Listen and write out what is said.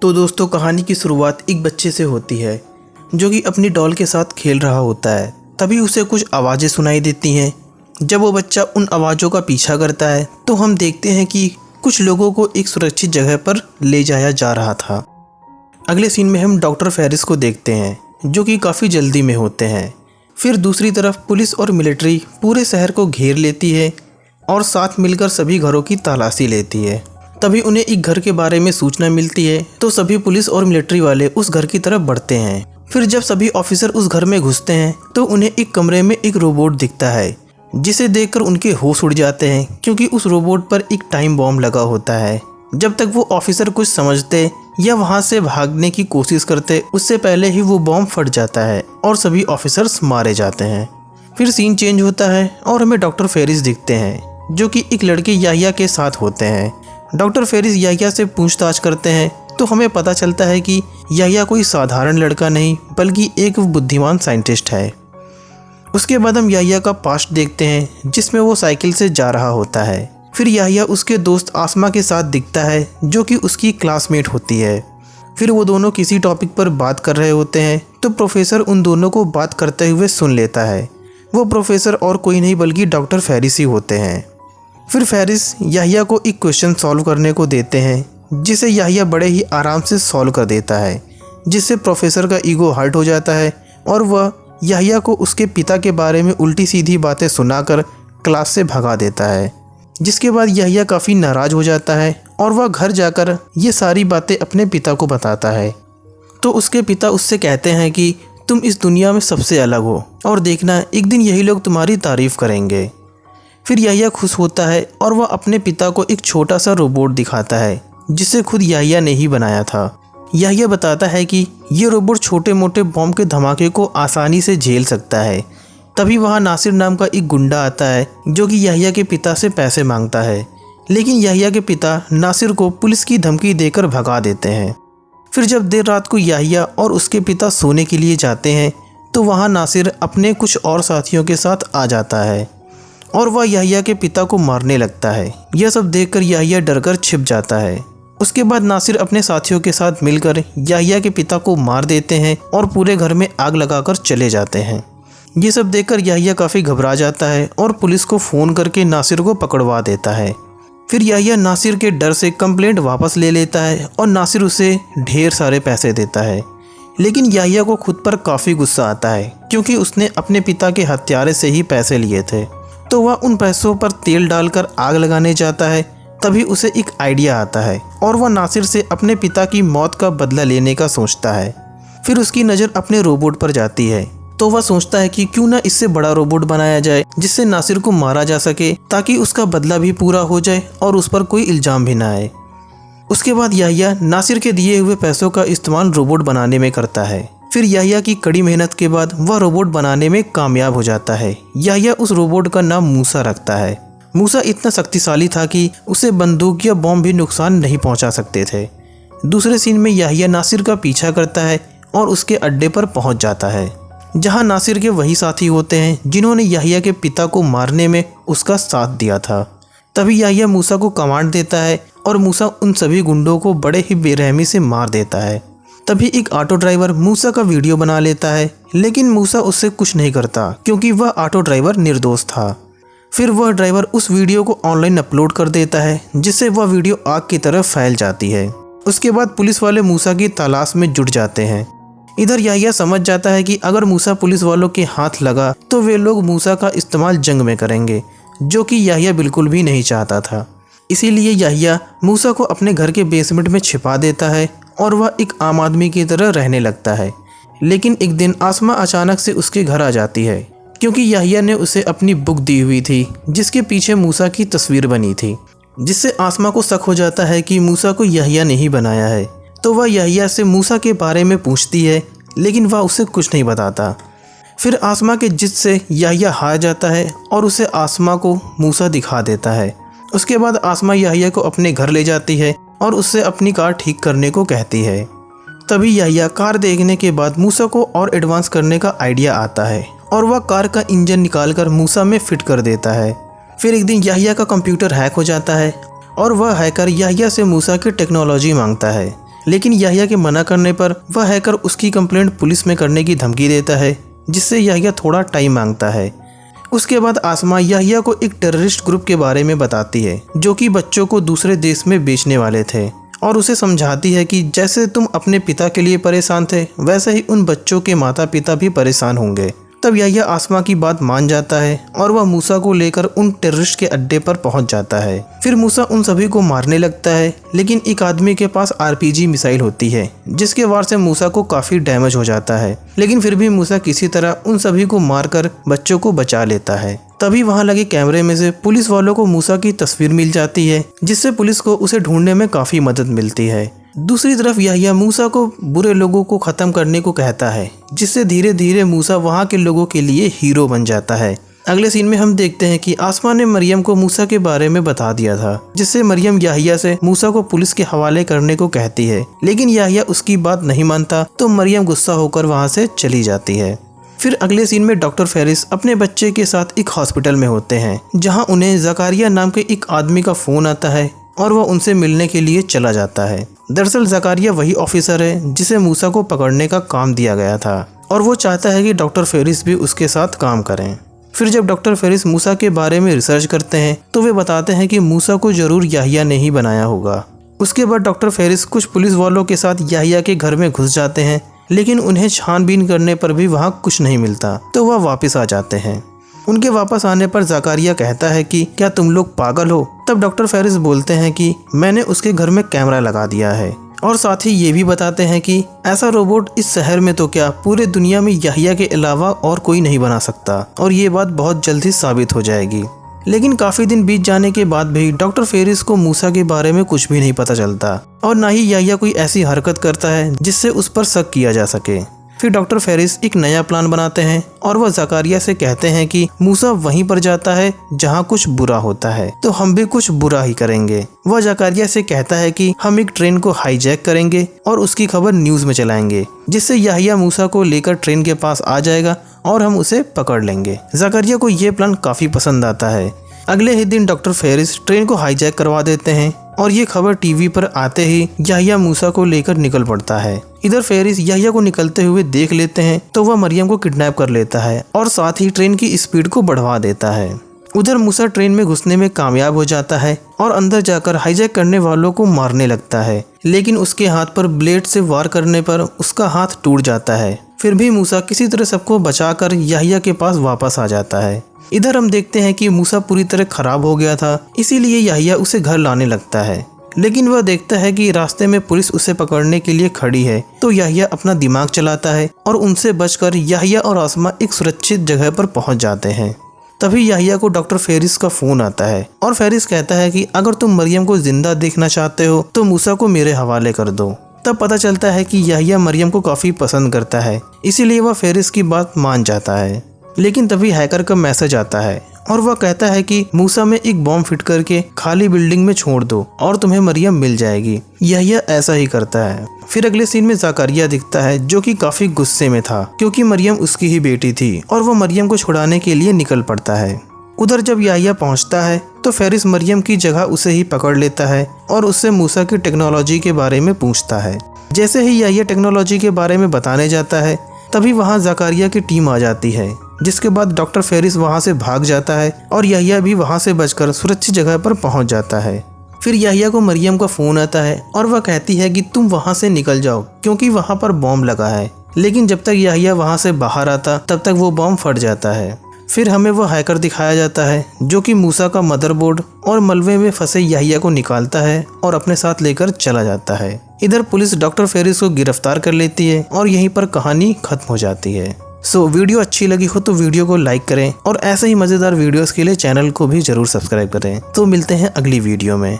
तो दोस्तों, कहानी की शुरुआत एक बच्चे से होती है जो कि अपनी डॉल के साथ खेल रहा होता है। तभी उसे कुछ आवाज़ें सुनाई देती हैं। जब वो बच्चा उन आवाज़ों का पीछा करता है तो हम देखते हैं कि कुछ लोगों को एक सुरक्षित जगह पर ले जाया जा रहा था। अगले सीन में हम डॉक्टर फेरिस को देखते हैं जो कि काफ़ी जल्दी में होते हैं। फिर दूसरी तरफ पुलिस और मिलिट्री पूरे शहर को घेर लेती है और साथ मिलकर सभी घरों की तलाशी लेती है। तभी उन्हें एक घर के बारे में सूचना मिलती है तो सभी पुलिस और मिलिट्री वाले उस घर की तरफ बढ़ते हैं। फिर जब सभी ऑफिसर उस घर में घुसते हैं तो उन्हें एक कमरे में एक रोबोट दिखता है जिसे देखकर उनके होश उड़ जाते हैं, क्योंकि उस रोबोट पर एक टाइम बॉम्ब लगा होता है। जब तक वो ऑफिसर कुछ समझते या वहाँ से भागने की कोशिश करते, उससे पहले ही वो बॉम्ब फट जाता है और सभी ऑफिसर्स मारे जाते हैं। फिर सीन चेंज होता है और हमें डॉक्टर फेरिस दिखते हैं जो कि एक लड़के याहिया के साथ होते हैं। डॉक्टर फेरिस याहिया से पूछताछ करते हैं तो हमें पता चलता है कि याहिया कोई साधारण लड़का नहीं बल्कि एक बुद्धिमान साइंटिस्ट है। उसके बाद हम याहिया का पास्ट देखते हैं जिसमें वो साइकिल से जा रहा होता है। फिर याहिया उसके दोस्त आसमा के साथ दिखता है जो कि उसकी क्लासमेट होती है। फिर वो दोनों किसी टॉपिक पर बात कर रहे होते हैं तो प्रोफेसर उन दोनों को बात करते हुए सुन लेता है। वो प्रोफेसर और कोई नहीं बल्कि डॉक्टर फेरिस ही होते हैं। फिर फेरिस याहिया को एक क्वेश्चन सॉल्व करने को देते हैं जिसे याहिया बड़े ही आराम से सॉल्व कर देता है, जिससे प्रोफेसर का ईगो हर्ट हो जाता है और वह याहिया को उसके पिता के बारे में उल्टी सीधी बातें सुनाकर क्लास से भगा देता है। जिसके बाद याहिया काफ़ी नाराज़ हो जाता है और वह घर जाकर ये सारी बातें अपने पिता को बताता है। तो उसके पिता उससे कहते हैं कि तुम इस दुनिया में सबसे अलग हो और देखना एक दिन यही लोग तुम्हारी तारीफ़ करेंगे। फिर याहिया खुश होता है और वह अपने पिता को एक छोटा सा रोबोट दिखाता है जिसे खुद याहिया ने ही बनाया था। याहिया बताता है कि ये रोबोट छोटे मोटे बॉम्ब के धमाके को आसानी से झेल सकता है। तभी वहाँ नासिर नाम का एक गुंडा आता है जो कि याहिया के पिता से पैसे मांगता है, लेकिन याहिया के पिता नासिर को पुलिस की धमकी देकर भगा देते हैं। फिर जब देर रात को याहिया और उसके पिता सोने के लिए जाते हैं तो वहाँ नासिर अपने कुछ और साथियों के साथ आ जाता है और वह याहिया के पिता को मारने लगता है। यह सब देखकर याहिया डरकर छिप जाता है। उसके बाद नासिर अपने साथियों के साथ मिलकर याहिया के पिता को मार देते हैं और पूरे घर में आग लगाकर चले जाते हैं। ये सब देखकर याहिया काफ़ी घबरा जाता है और पुलिस को फ़ोन करके नासिर को पकड़वा देता है। फिर याहिया नासिर के डर से कंप्लेंट वापस ले लेता है और नासिर उसे ढेर सारे पैसे देता है। लेकिन याहिया को खुद पर काफ़ी गुस्सा आता है क्योंकि उसने अपने पिता के हत्यारे से ही पैसे लिए थे। तो वह उन पैसों पर तेल डालकर आग लगाने जाता है। तभी उसे एक आइडिया आता है और वह नासिर से अपने पिता की मौत का बदला लेने का सोचता है। फिर उसकी नज़र अपने रोबोट पर जाती है तो वह सोचता है कि क्यों ना इससे बड़ा रोबोट बनाया जाए जिससे नासिर को मारा जा सके, ताकि उसका बदला भी पूरा हो जाए और उस पर कोई इल्ज़ाम भी ना आए। उसके बाद याहिया नासिर के दिए हुए पैसों का इस्तेमाल रोबोट बनाने में करता है। फिर याहिया की कड़ी मेहनत के बाद वह रोबोट बनाने में कामयाब हो जाता है। याहिया उस रोबोट का नाम मूसा रखता है। मूसा इतना शक्तिशाली था कि उसे बंदूक या बॉम्ब भी नुकसान नहीं पहुंचा सकते थे। दूसरे सीन में याहिया नासिर का पीछा करता है और उसके अड्डे पर पहुंच जाता है जहां नासिर के वही साथी होते हैं जिन्होंने याहिया के पिता को मारने में उसका साथ दिया था। तभी याहिया मूसा को कमांड देता है और मूसा उन सभी गुंडों को बड़े ही बेरहमी से मार देता है। तभी एक ऑटो ड्राइवर मूसा का वीडियो बना लेता है, लेकिन मूसा उससे कुछ नहीं करता क्योंकि वह ऑटो ड्राइवर निर्दोष था। फिर वह ड्राइवर उस वीडियो को ऑनलाइन अपलोड कर देता है जिससे वह वीडियो आग की तरह फैल जाती है। उसके बाद पुलिस वाले मूसा की तलाश में जुट जाते हैं। इधर याहिया समझ जाता है कि अगर मूसा पुलिस वालों के हाथ लगा तो वे लोग मूसा का इस्तेमाल जंग में करेंगे, जो कि याहिया बिल्कुल भी नहीं चाहता था। इसीलिए याहिया मूसा को अपने घर के बेसमेंट में छिपा देता है और वह एक आम आदमी की तरह रहने लगता है। लेकिन एक दिन आसमा अचानक से उसके घर आ जाती है क्योंकि याहिया ने उसे अपनी बुक दी हुई थी जिसके पीछे मूसा की तस्वीर बनी थी, जिससे आसमा को शक हो जाता है कि मूसा को याहिया ने ही बनाया है। तो वह याहिया से मूसा के बारे में पूछती है, लेकिन वह उसे कुछ नहीं बताता। फिर आसमा के जिद से याहिया हार जाता है और उसे आसमा को मूसा दिखा देता है। उसके बाद आसमा याहिया को अपने घर ले जाती है और उससे अपनी कार ठीक करने को कहती है। तभी याहिया कार देखने के बाद मूसा को और एडवांस करने का आइडिया आता है और वह कार का इंजन निकालकर मूसा में फिट कर देता है। फिर एक दिन याहिया का कंप्यूटर हैक हो जाता है और वह हैकर याहिया से मूसा की टेक्नोलॉजी मांगता है, लेकिन याहिया के मना करने पर वह हैकर उसकी कंप्लेंट पुलिस में करने की धमकी देता है, जिससे याहिया थोड़ा टाइम मांगता है। उसके बाद आसमा याहिया को एक टेररिस्ट ग्रुप के बारे में बताती है जो कि बच्चों को दूसरे देश में बेचने वाले थे, और उसे समझाती है कि जैसे तुम अपने पिता के लिए परेशान थे वैसे ही उन बच्चों के माता पिता भी परेशान होंगे। तब याहिया आसमा की बात मान जाता है और वह मूसा को लेकर उन टेररिस्ट के अड्डे पर पहुंच जाता है। फिर मूसा उन सभी को मारने लगता है, लेकिन एक आदमी के पास RPG मिसाइल होती है जिसके वार से मूसा को काफी डैमेज हो जाता है, लेकिन फिर भी मूसा किसी तरह उन सभी को मारकर बच्चों को बचा लेता है। तभी वहां लगे कैमरे में से पुलिस वालों को मूसा की तस्वीर मिल जाती है, जिससे पुलिस को उसे ढूंढने में काफी मदद मिलती है। दूसरी तरफ याहिया मूसा को बुरे लोगों को खत्म करने को कहता है, जिससे धीरे धीरे मूसा वहां के लोगों के लिए हीरो बन जाता है। अगले सीन में हम देखते हैं कि आसमा ने मरियम को मूसा के बारे में बता दिया था, जिससे मरियम याहिया से मूसा को पुलिस के हवाले करने को कहती है, लेकिन याहिया उसकी बात नहीं मानता, तो मरियम गुस्सा होकर वहां से चली जाती है। फिर अगले सीन में डॉक्टर फेरिस अपने बच्चे के साथ एक हॉस्पिटल में होते हैं, जहां उन्हें जकारिया नाम के एक आदमी का फोन आता है और वह उनसे मिलने के लिए चला जाता है। दरअसल जकारिया वही ऑफिसर है जिसे मूसा को पकड़ने का काम दिया गया था, और वो चाहता है कि डॉक्टर फेरिस भी उसके साथ काम करें। फिर जब डॉक्टर फेरिस मूसा के बारे में रिसर्च करते हैं तो वे बताते हैं कि मूसा को जरूर याहिया ने ही बनाया होगा। उसके बाद डॉक्टर फेरिस कुछ पुलिस वालों के साथ याहिया के घर में घुस जाते हैं, लेकिन उन्हें छानबीन करने पर भी वहाँ कुछ नहीं मिलता, तो वह वापस आ जाते हैं। उनके वापस आने पर जकारिया कहता है कि क्या तुम लोग पागल हो? तब डॉक्टर फेरिस बोलते हैं कि मैंने उसके घर में कैमरा लगा दिया है, और साथ ही ये भी बताते हैं कि ऐसा रोबोट इस शहर में तो क्या पूरे दुनिया में याहिया के अलावा और कोई नहीं बना सकता, और ये बात बहुत जल्दी साबित हो जाएगी। लेकिन काफी दिन बीत जाने के बाद भी डॉक्टर फेरिस को मूसा के बारे में कुछ भी नहीं पता चलता, और ना ही याहिया कोई ऐसी हरकत करता है जिससे उस पर शक किया जा सके। फिर डॉक्टर फेरिस एक नया प्लान बनाते हैं और वह जकारिया से कहते हैं कि मूसा वहीं पर जाता है जहां कुछ बुरा होता है, तो हम भी कुछ बुरा ही करेंगे। वह जकारिया से कहता है कि हम एक ट्रेन को हाईजैक करेंगे और उसकी खबर न्यूज में चलाएंगे, जिससे याहिया मूसा को लेकर ट्रेन के पास आ जाएगा और हम उसे पकड़ लेंगे। जकारिया को यह प्लान काफी पसंद आता है। अगले ही दिन डॉक्टर फेरिस ट्रेन को हाईजैक करवा देते हैं, और ये खबर टीवी पर आते ही याहिया मूसा को लेकर निकल पड़ता है। इधर फेरिस याहिया को निकलते हुए देख लेते हैं, तो वह मरियम को किडनैप कर लेता है और साथ ही ट्रेन की स्पीड को बढ़वा देता है। उधर मूसा ट्रेन में घुसने में कामयाब हो जाता है और अंदर जाकर हाईजैक करने वालों को मारने लगता है, लेकिन उसके हाथ पर ब्लेड से वार करने पर उसका हाथ टूट जाता है। फिर भी मूसा किसी तरह सबको बचाकर याहिया के पास वापस आ जाता है। इधर हम देखते हैं कि मूसा पूरी तरह खराब हो गया था, इसीलिए याहिया उसे घर लाने लगता है, लेकिन वह देखता है कि रास्ते में पुलिस उसे पकड़ने के लिए खड़ी है, तो याहिया अपना दिमाग चलाता है और उनसे बचकर याहिया और आसमा एक सुरक्षित जगह पर पहुंच जाते हैं। तभी याहिया को डॉक्टर फेरिस का फोन आता है और फेरिस कहता है कि अगर तुम मरियम को जिंदा देखना चाहते हो तो मूसा को मेरे हवाले कर दो। तब पता चलता है कि याहिया मरियम को काफी पसंद करता है, इसीलिए वह फेरिस की बात मान जाता है। लेकिन तभी हैकर का मैसेज आता है और वह कहता है कि मूसा में एक बॉम्ब फिट करके खाली बिल्डिंग में छोड़ दो और तुम्हें मरियम मिल जाएगी। याहिया ऐसा ही करता है। फिर अगले सीन में जकारिया दिखता है जो कि काफी गुस्से में था, क्योंकि मरियम उसकी ही बेटी थी, और वह मरियम को छुड़ाने के लिए निकल पड़ता है। उधर जब याहिया पहुंचता है तो फेरिस मरियम की जगह उसे ही पकड़ लेता है और उससे मूसा की टेक्नोलॉजी के बारे में पूछता है। जैसे ही याहिया टेक्नोलॉजी के बारे में बताने जाता है, तभी वहाँ जकारिया की टीम आ जाती है, जिसके बाद डॉक्टर फेरिस वहाँ से भाग जाता है और याहिया भी वहाँ से बचकर सुरक्षित जगह पर पहुँच जाता है। फिर याहिया को मरियम का फोन आता है और वह कहती है कि तुम वहाँ से निकल जाओ क्योंकि वहाँ पर बॉम्ब लगा है। लेकिन जब तक याहिया वहाँ से बाहर आता तब तक वो बॉम्ब फट जाता है। फिर हमें वो हैकर दिखाया जाता है जो कि मूसा का मदरबोर्ड और मलबे में फंसे याहिया को निकालता है और अपने साथ लेकर चला जाता है। इधर पुलिस डॉक्टर फेरिस को गिरफ्तार कर लेती है और यहीं पर कहानी खत्म हो जाती है। वीडियो अच्छी लगी हो तो वीडियो को लाइक करें और ऐसे ही मज़ेदार वीडियोस के लिए चैनल को भी जरूर सब्सक्राइब करें। तो मिलते हैं अगली वीडियो में।